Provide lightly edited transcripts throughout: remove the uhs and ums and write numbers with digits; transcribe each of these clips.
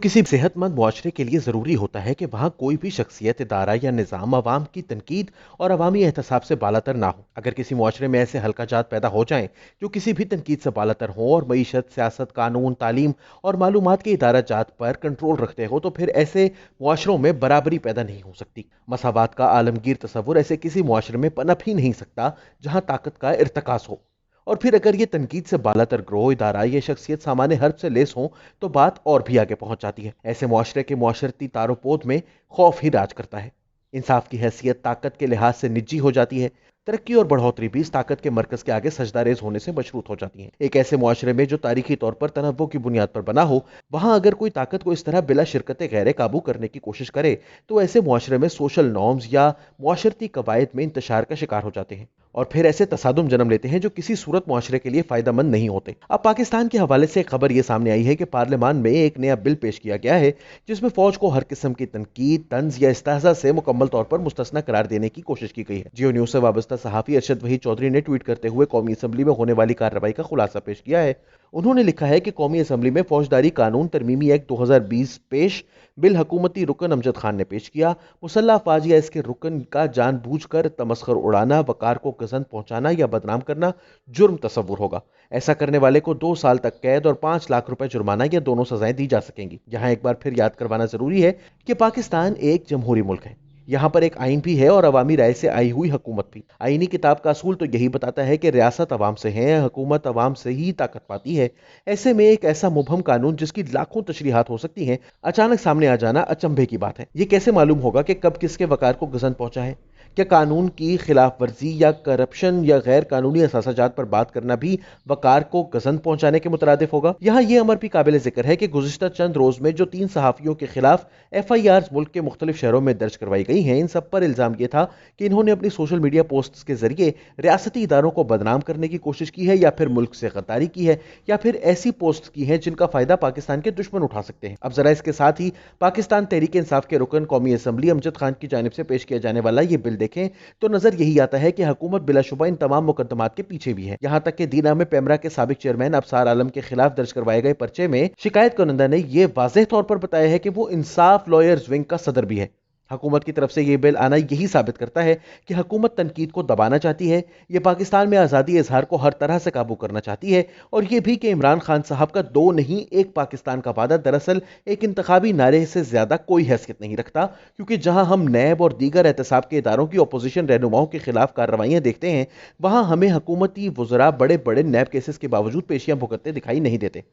किसी सेहतमंद मुआशरे के लिए ज़रूरी होता है कि वहाँ कोई भी शख्सियत, इदारा या निज़ाम अवाम की तनकीद और अवामी एहतसाब से बालातर ना हो। अगर किसी मुआशरे में ऐसे हल्काजात पैदा हो जाएं जो किसी भी तनकीद से बालातर हों और मईशत, सियासत, कानून, तालीम और मालूमात के इदारा जात पर कंट्रोल रखते हो, तो फिर ऐसे मुआशरों में बराबरी पैदा नहीं हो सकती। मसावात का आलमगीर तसव्वुर ऐसे किसी मुआशरे में पनप ही नहीं सकता जहाँ ताकत का इर्तकास हो। और फिर अगर ये तनकीद से बालातर ग्रोह, इदारा या शख्सियत सामान्य हर्ब से लेस हों तो बात और भी आगे पहुंच जाती है। ऐसे मुआशरे के मुआशरती तारोपोद में खौफ ही राज करता है। इंसाफ की हैसियत ताकत के लिहाज से निजी हो जाती है। तरक्की और बढ़ोतरी भी इस ताकत के मरकज के आगे सजदारेज होने से मशरूत हो जाती हैं। एक ऐसे मुआशरे में जो तारीखी तौर पर तनव्वुर की बुनियाद पर बना हो, वहां अगर कोई ताकत को इस तरह बिला शिरकत गैर काबू करने की कोशिश करे तो ऐसे मुआशरे में सोशल नॉर्म्स या मुआशरती कवायद में इंतशार का शिकार हो जाते हैं और फिर ऐसे तसादुम जन्म लेते हैं जो किसी सूरत मुआशरे के लिए फायदेमंद नहीं होते। अब पाकिस्तान के हवाले से एक खबर यह सामने आई है कि पार्लियामान में एक नया बिल पेश किया गया है जिसमें फौज को हर किस्म की तनकीद, तंज या इस्तेहज़ा से मुकम्मल तौर पर मुस्तस्ना करार देने की कोशिश की गई है। जियो न्यूज से वाबस्ता सहाफी अरशद वहीद चौधरी ने ट्वीट करते हुए कौमी असम्बली में होने वाली कार्रवाई का खुलासा पेश किया है। उन्होंने लिखा है कि कौमी असम्बली में फौजदारी कानून तरमीमी एक्ट 2020 पेश बिल हुकूमती रुकन अमजद खान ने पेश किया। मुसल्लह अफवाज या इसके रुकन का जानबूझकर तमस्खर उड़ाना, वकार को गजन पहुंचाना या बदनाम करना जुर्म तस्वुर होगा। ऐसा करने वाले को 2 साल तक कैद और 5 लाख रुपए जुर्माना या दोनों सजाएं दी जा सकेंगी। यहाँ एक बार फिर याद करवाना जरूरी है कि पाकिस्तान एक जमहूरी मुल्क है। यहाँ पर एक आइन भी है और अवामी राय से आई हुई हुकूमत भी। आईनी किताब का असूल तो यही बताता है कि रियासत अवाम से है, हुकूमत अवाम से ही ताकत पाती है। ऐसे में एक ऐसा मुबहम कानून जिसकी लाखों तशरीहात हो सकती हैं, अचानक सामने आ जाना अचंभे की बात है। ये कैसे मालूम होगा कि कब किसके वकार को गजन पहुंचा है? क्या कानून की खिलाफ वर्जी या करप्शन या गैर कानूनी असासाजात पर बात करना भी वकार को गजन पहुंचाने के मुतरादिफ होगा? यहाँ यह अमर भी काबिल जिक्र है कि गुज़िश्ता चंद रोज में जो 3 सहाफियों के खिलाफ FIR मुल्क के मुख्तलिफ शहरों में दर्ज करवाई गई हैं, इन सब पर इल्जाम यह था कि इन्होंने अपनी सोशल मीडिया पोस्ट्स के जरिए रियासती इदारों को बदनाम करने की कोशिश की है या फिर मुल्क से गद्दारी की है या फिर ऐसी पोस्ट की है जिनका फायदा पाकिस्तान के दुश्मन उठा सकते हैं। अब जरा इसके साथ ही पाकिस्तान तहरीक इंसाफ के रुकन कौमी असम्बली अमजद खान की जानिब से पेश किया जाने वाला ये बिल देखें तो नजर यही आता है कि हुकूमत बिलाशुबा इन तमाम मुकदमात के पीछे भी है। यहाँ तक कि दीना में पेमरा के साबिक चेयरमैन अबसार आलम के खिलाफ दर्ज करवाए गए पर्चे में शिकायत करंदा ने यह वाज़ेह तौर पर बताया है कि वो इंसाफ लॉयर्स विंग का सदर भी है। हुकूमत की तरफ से यह बिल आना यही साबित करता है कि हुकूमत तनकीद को दबाना चाहती है, ये पाकिस्तान में आज़ादी इजहार को हर तरह से काबू करना चाहती है और यह भी कि इमरान खान साहब का 2 नहीं 1 पाकिस्तान का वादा दरअसल एक इंतखाबी नारे से ज्यादा कोई हैसियत नहीं रखता, क्योंकि जहां हम नैब और दीगर एहतसाब के इदारों की अपोजिशन रहनुमाओं के खिलाफ कार्रवाइयां देखते हैं, वहां हमें हुकूमती वुज़रा बड़े बड़े नैब केसेस के बावजूद पेशियां भुगतते दिखाई नहीं देते।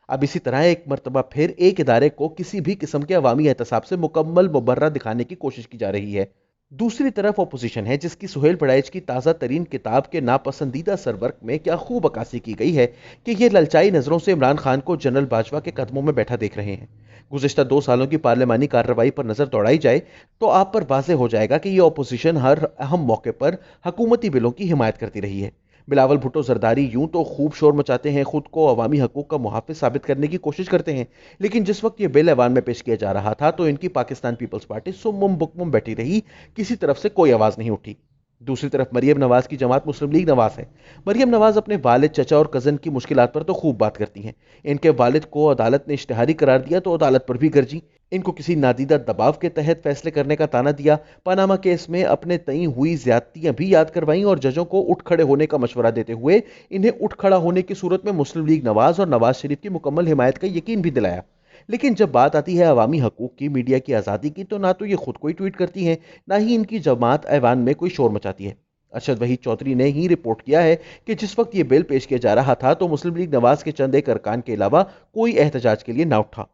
अब इसी तरह एक मरतबा फिर एक इदारे को किसी भी किस्म के अवामी एहतसाब से मुकम्मल मुबर्रा दिखाने की कोशिश की जा रही है। दूसरी तरफ अपोजिशन है जिसकी सुहेल बड़ाइच की ताज़ा तरीन किताब के नापसंदीदा सरवर्क में क्या खूब अक्कासी की गई है कि ये ललचाई नजरों से इमरान खान को जनरल बाजवा के कदमों में बैठा देख रहे हैं। गुज़िश्ता 2 सालों की पार्लियामानी कार्रवाई पर नजर दौड़ाई जाए तो आप पर वाज़ेह हो जाएगा कि यह अपोजिशन हर अहम मौके पर हुकूमती बिलों की हिमायत करती रही है। बिलावल भुट्टो जरदारी यूं तो खूब शोर मचाते हैं, खुद को अवामी हकूक का मुहाफिज साबित करने की कोशिश करते हैं, लेकिन जिस वक्त ये बिल ऐवान में पेश किया जा रहा था तो इनकी पाकिस्तान पीपल्स पार्टी सुम्मुम बुकमुम बैठी रही, किसी तरफ से कोई आवाज नहीं उठी। दूसरी तरफ मरियम नवाज की जमात मुस्लिम लीग नवाज है। मरियम नवाज अपने वालिद, चचा और कजन की मुश्किलात पर तो खूब बात करती हैं। इनके वालिद को अदालत ने इश्तिहारी करार दिया तो अदालत पर भी गरजी, इनको किसी नादीदा दबाव के तहत फैसले करने का ताना दिया, पनामा केस में अपने तई हुई ज्यादतियां भी याद करवाईं और जजों को उठ खड़े होने का मशवरा देते हुए इन्हें उठ खड़ा होने की सूरत में मुस्लिम लीग नवाज और नवाज शरीफ की मुकम्मल हिमायत का यकीन भी दिलाया। लेकिन जब बात आती है अवामी हकूक की, मीडिया की आज़ादी की, तो ना तो ये खुद कोई ट्वीट करती हैं, ना ही इनकी जमात ऐवान में कोई शोर मचाती है। अरशद वहीद चौधरी ने ही रिपोर्ट किया है कि जिस वक्त ये बिल पेश किया जा रहा था तो मुस्लिम लीग नवाज के चंद एक अरकान के अलावा कोई एहतजाज के लिए ना उठा।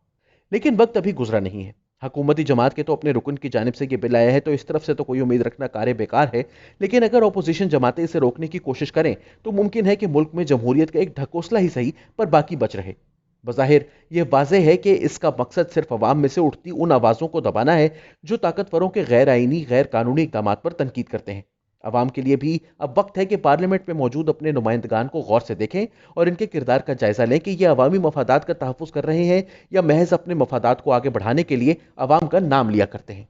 लेकिन वक्त अभी गुजरा नहीं है। हुकूमती जमात के तो अपने रुकन की जानिब से ये बिल आया है तो इस तरफ से तो कोई उम्मीद रखना कार्य बेकार है, लेकिन अगर अपोजिशन जमातें इसे रोकने की कोशिश करें तो मुमकिन है कि मुल्क में जमहूरियत का एक ढकोसला ही सही पर बाकी बच रहे। बज़ाहिर यह वाज़ेह है कि इसका मकसद सिर्फ अवाम में से उठती उन आवाज़ों को दबाना है जो ताकतवरों के गैर आईनी गैर कानूनी इक़दाम पर तनकीद करते हैं। अवाम के लिए भी अब वक्त है कि पार्लियामेंट में मौजूद अपने नुमाइंदगान को गौर से देखें और इनके किरदार का जायजा लें कि ये अवामी मफादात का तहफ़्फ़ुज़ कर रहे हैं या महज अपने मफादात को आगे बढ़ाने के लिए अवाम का नाम लिया करते हैं।